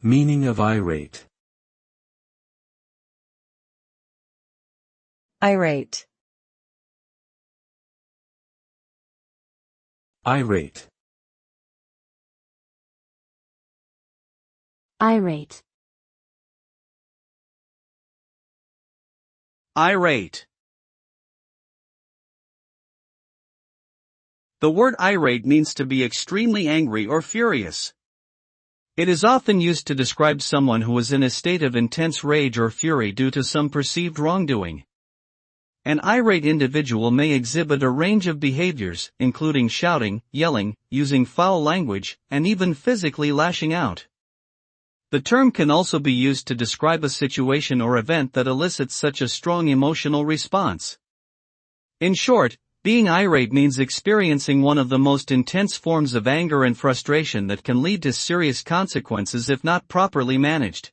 Meaning of irate. Irate. Irate. Irate. Irate. The word irate means to be extremely angry or furious. It is often used to describe someone who is in a state of intense rage or fury due to some perceived wrongdoing. An irate individual may exhibit a range of behaviors, including shouting, yelling, using foul language, and even physically lashing out. The term can also be used to describe a situation or event that elicits such a strong emotional response. In short, being irate means experiencing one of the most intense forms of anger and frustration that can lead to serious consequences if not properly managed.